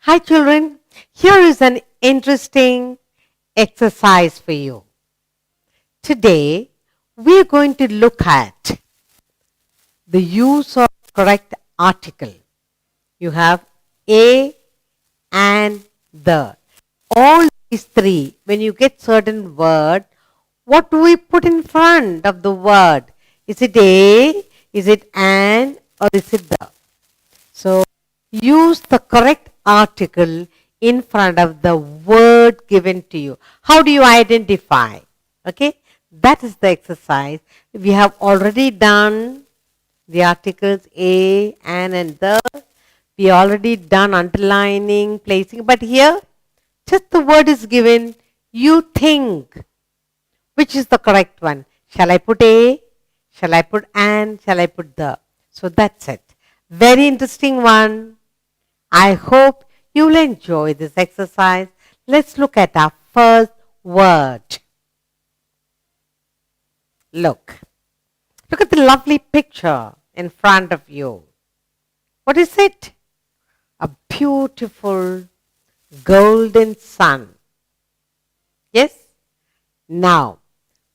Hi children, here is an interesting exercise for you. Today we are going to look at the use of correct article. You have a and the. All these three, when you get certain word, what do we put in front of the word? Is it a, is it an, or is it the? So use the correct article in front of the word given to you. How do you identify? Okay, that is the exercise. We have already done the articles a, an, and the. We already done underlining, placing, but here just the word is given. You think which is the correct one. Shall I put a? Shall I put an? Shall I put the? So that's it. Very interesting one. I hope you will enjoy this exercise. Let's look at our first word. Look. Look at the lovely picture in front of you. What is it? A beautiful golden sun. Yes? Now,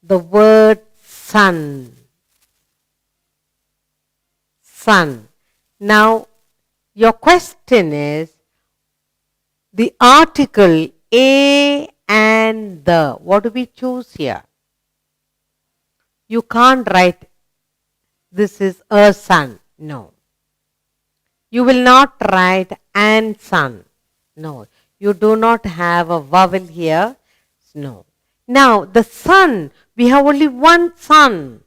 the word sun. Sun. Now, your question is the article a and the. What do we choose here? You can't write this is a sun. No. You will not write an sun. No. You do not have a vowel here. No. Now, the sun, we have only one sun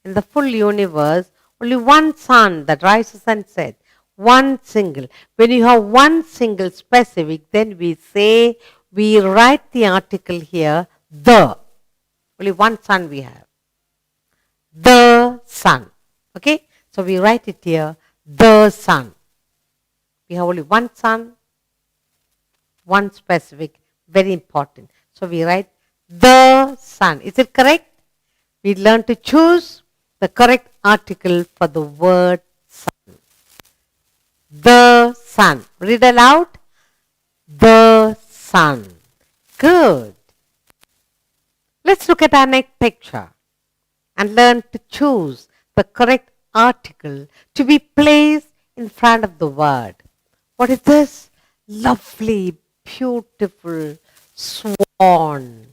in the full universe, only one sun that rises and sets, one single. When you have one single specific, then we say, we write the article here, the. Only one sun we have. The sun. Okay? So we write it here, the sun. We have only one sun, one specific, very important. So we write the sun. Is it correct? We learn to choose the correct article for the word sun. The sun. Read aloud. The sun. Good. Let's look at our next picture and learn to choose the correct article to be placed in front of the word. What is this? Lovely, beautiful swan.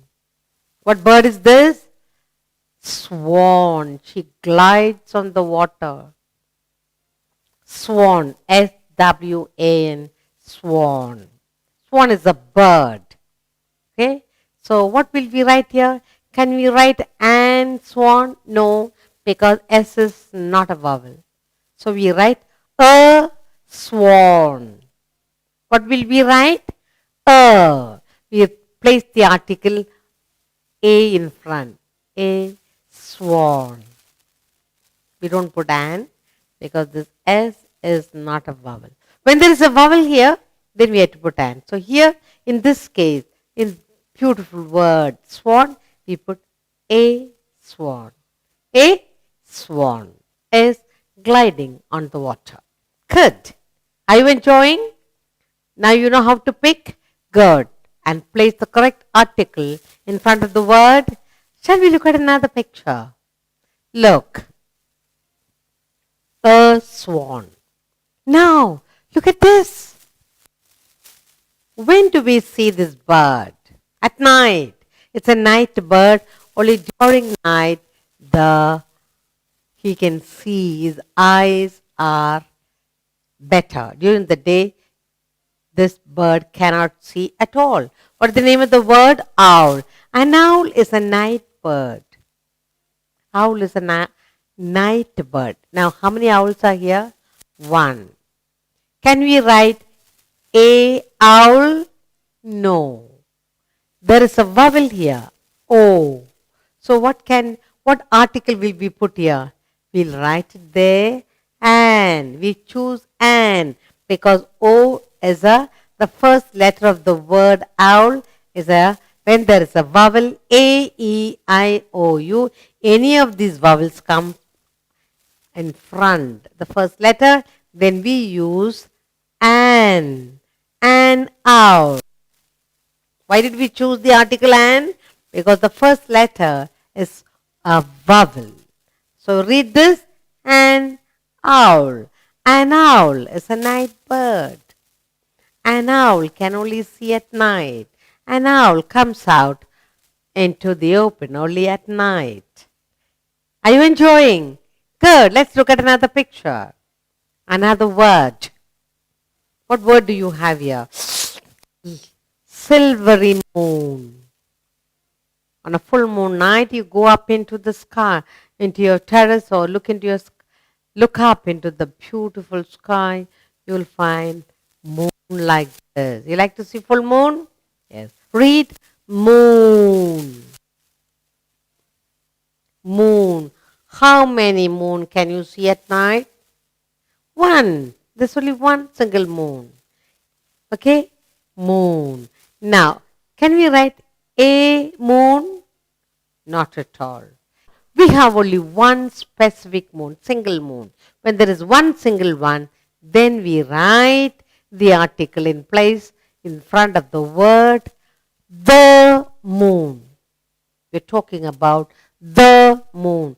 What bird is this? Swan. She glides on the water. Swan. S-W-A-N. Swan. Swan is a bird. Okay. So what will we write here? Can we write an swan? No, because S is not a vowel. So we write a swan. What will we write? A. We place the article a in front. A swan. We don't put an because this S is not a vowel. When there is a vowel here, then we have to put an. So here, in this case, in beautiful word swan, we put a swan. A swan is gliding on the water. Good. Are you enjoying? Now you know how to pick. Good. And place the correct article in front of the word. Shall we look at another picture? Look. A swan. Now, look at this. When do we see this bird? At night. It's a night bird. Only during night, he can see, his eyes are better. During the day, this bird cannot see at all. What is the name of the word? Owl. An owl is a night bird. Owl is a night bird. Now, how many owls are here? One. Can we write a owl? No. There is a vowel here. O. So what article will we put here? We'll write it there. An. We choose an because O is the first letter of the word owl is when there is a vowel A, E, I, O, U. Any of these vowels come in front. The first letter, then we use an. owl. Why did we choose the article an? Because the first letter is a vowel. So read this, an owl. An owl is a night bird. An owl can only see at night. An owl comes out into the open only at night. Are you enjoying? Good. Let's look at another picture. Another word. What word do you have here? Silvery moon. On a full moon night, you go up into the sky, into your terrace, or look up into the beautiful sky. You will find moon like this. You like to see full moon? Yes. Read moon. Moon. How many moon can you see at night? One. There's only one single moon. Okay? Moon. Now, can we write a moon? Not at all. We have only one specific moon, single moon. When there is one single one, then we write the article in place in front of the word the moon. We're talking about the moon.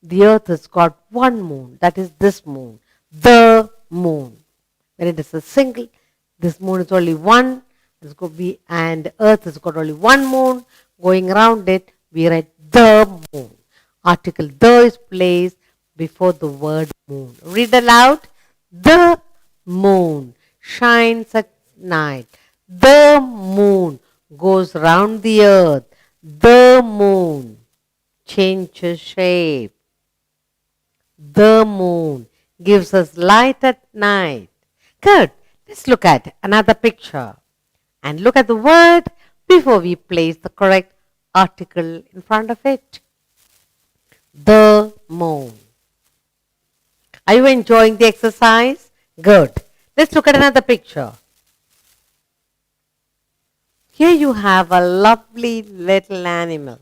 The earth has got one moon, that is this moon, the moon. When it is a single, this moon is only one, and earth has got only one moon, going around it, we write the moon. Article the is placed before the word moon. Read aloud. The moon shines at night. The moon goes round the earth. The moon changes shape. The moon gives us light at night. Good. Let's look at another picture and look at the word before we place the correct article in front of it. The moon. Are you enjoying the exercise? Good. Let's look at another picture. Here you have a lovely little animal.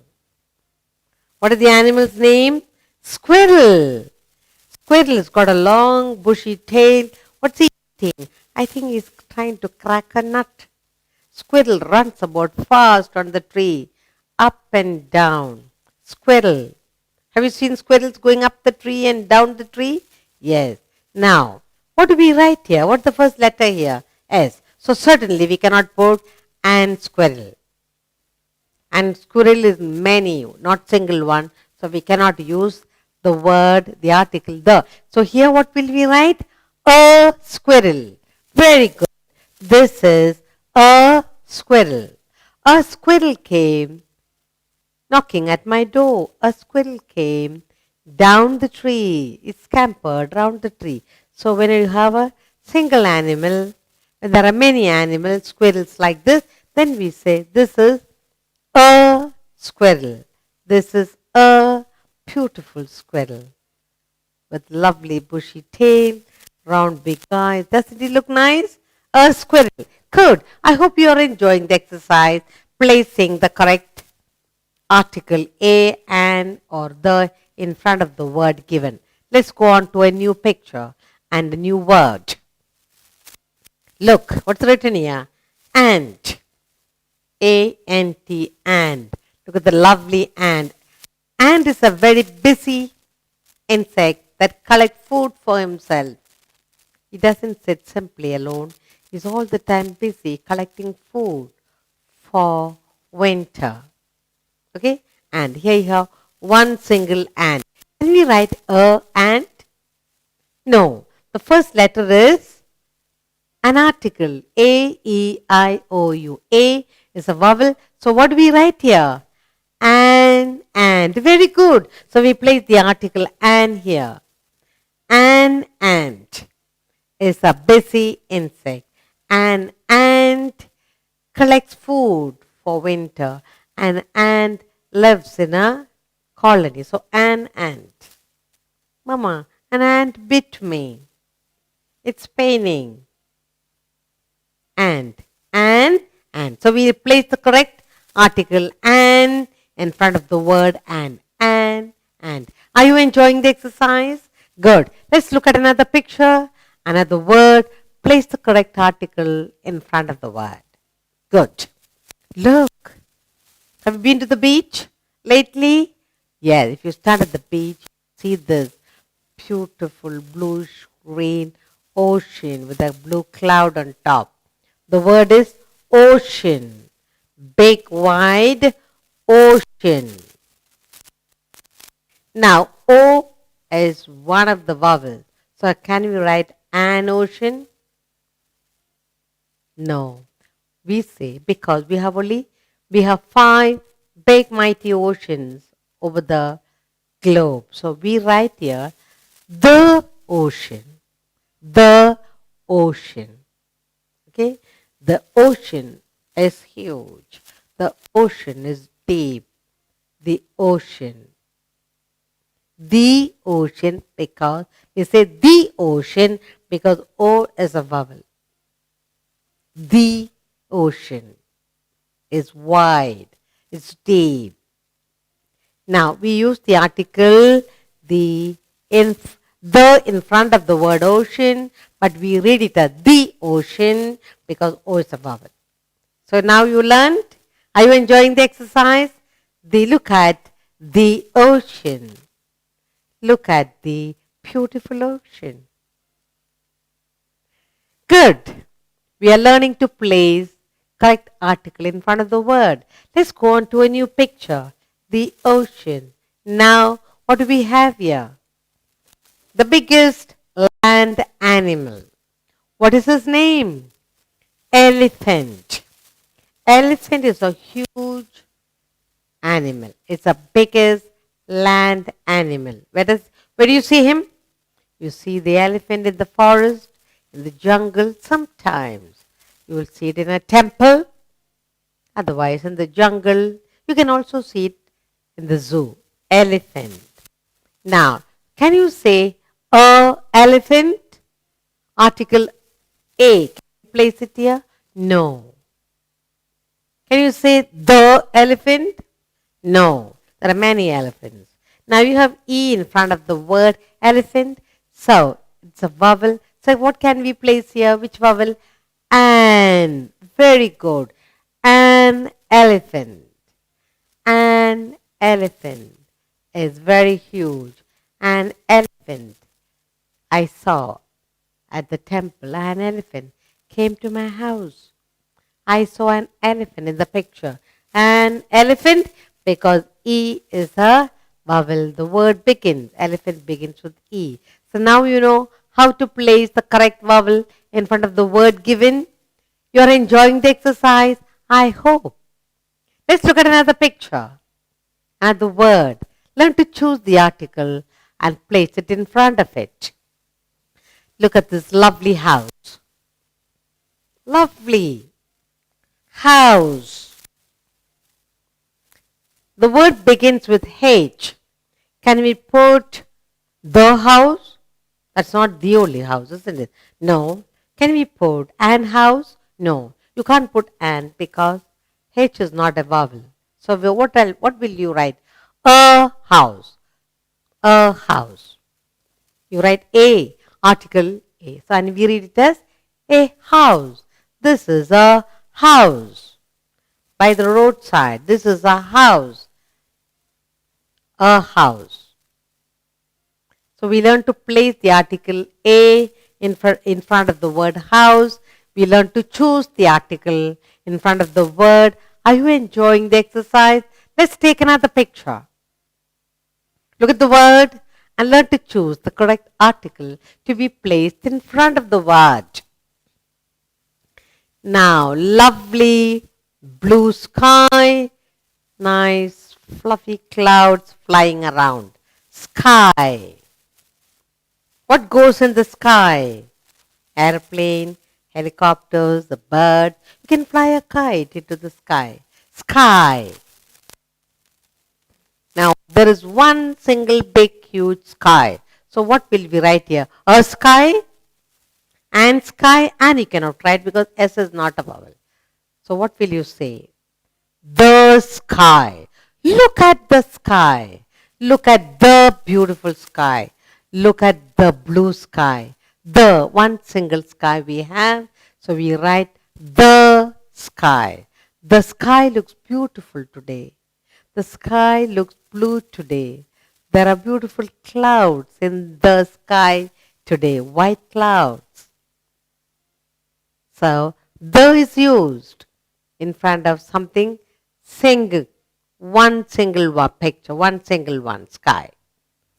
What is the animal's name? Squirrel. Squirrel has got a long bushy tail. What's he eating? I think he's trying to crack a nut. Squirrel runs about fast on the tree, up and down. Squirrel. Have you seen squirrels going up the tree and down the tree? Yes. Now, what do we write here? What's the first letter here? S. So certainly we cannot put and squirrel. And squirrel is many, not single one. So we cannot use the word, the article, the. So here what will we write? A squirrel. Very good. This is a squirrel. A squirrel came knocking at my door. A squirrel came down the tree. It scampered round the tree. So when you have a single animal, when there are many animals, squirrels like this, then we say this is a squirrel. This is a beautiful squirrel with lovely bushy tail, round big eyes. Doesn't he look nice? A squirrel. Good. I hope you are enjoying the exercise, placing the correct article a, an, or the in front of the word given. Let's go on to a new picture and a new word. Look, what's written here? Ant. A-N-T, ant. Look at the lovely ant. Ant is a very busy insect that collects food for himself. He doesn't sit simply alone. He's all the time busy collecting food for winter. Okay? And here you have one single ant. Can we write a ant? No. The first letter is an article. A, E, I, O, U. A is a vowel. So what do we write here? An ant. Very good. So we place the article an here. An ant is a busy insect. An ant collects food for winter. An ant lives in a colony. So an ant. Mama, an ant bit me. It's paining. Ant. An ant. So we place the correct article an in front of the word an. An ant. Are you enjoying the exercise? Good. Let's look at another picture, another word place the correct article in front of the word. Good. Look. Have you been to the beach lately? Yeah, if you stand at the beach, see this beautiful bluish green ocean with a blue cloud on top. The word is ocean. Big, wide ocean. Now, O is one of the vowels. So, can we write an ocean? No. We say because we have 5 big mighty oceans over the globe. So, we write here the ocean. The ocean. Okay? The ocean is huge. The ocean is deep. The ocean. The ocean because we say the ocean because O is a vowel. The ocean is wide. It's deep. Now we use the article in front of the word ocean, but we read it as the ocean because O is a vowel. So now you learned. Are you enjoying the exercise? Look at the ocean. Look at the beautiful ocean. Good. We are learning to place correct article in front of the word. Let's go on to a new picture. The ocean. Now, what do we have here? The biggest land animal. What is his name? Elephant. Elephant is a huge animal. It's the biggest land animal. Where do you see him? You see the elephant in the forest, in the jungle. Sometimes you will see it in a temple. Otherwise in the jungle. You can also see it in the zoo. Elephant. Now, can you say a elephant? Article A. Can you place it here? No. Can you say the elephant? No. There are many elephants. Now you have E in front of the word elephant. So it's a vowel. So what can we place here? Which vowel? An. Very good. An elephant. An elephant is very huge. An elephant. I saw at the temple. An elephant came to my house. I saw an elephant in the picture. An elephant because E is a vowel. The word begins. Elephant begins with E. So now you know how to place the correct vowel in front of the word given. You are enjoying the exercise, I hope. Let's look at another picture. Another word. Learn to choose the article and place it in front of it. Look at this lovely house. Lovely house. The word begins with H. Can we put the house? That's not the only house, isn't it? No. Can we put an house? No. You can't put an because H is not a vowel. So what will you write? A house. A house. You write A, article A. So and we read it as a house. This is a house. By the roadside, this is a house. A house. So we learn to place the article A in front of the word house. We learn to choose the article in front of the word. Are you enjoying the exercise? Let's take another picture. Look at the word and learn to choose the correct article to be placed in front of the word. Now, lovely blue sky, nice fluffy clouds flying around. Sky. What goes in the sky? Airplane, helicopters, the bird. You can fly a kite into the sky. Sky. Now, there is one single big huge sky. So, what will we write here? A sky and sky, and you cannot write because S is not a vowel. So, what will you say? The sky. Look at the sky. Look at the beautiful sky. Look at the blue sky. The, one single sky we have. So we write the sky. The sky looks beautiful today. The sky looks blue today. There are beautiful clouds in the sky today, white clouds. So the is used in front of something single, one single picture, one single one, sky.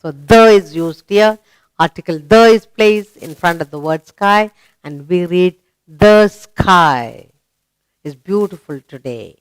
So the is used here. Article the is placed in front of the word sky, and we read the sky is beautiful today.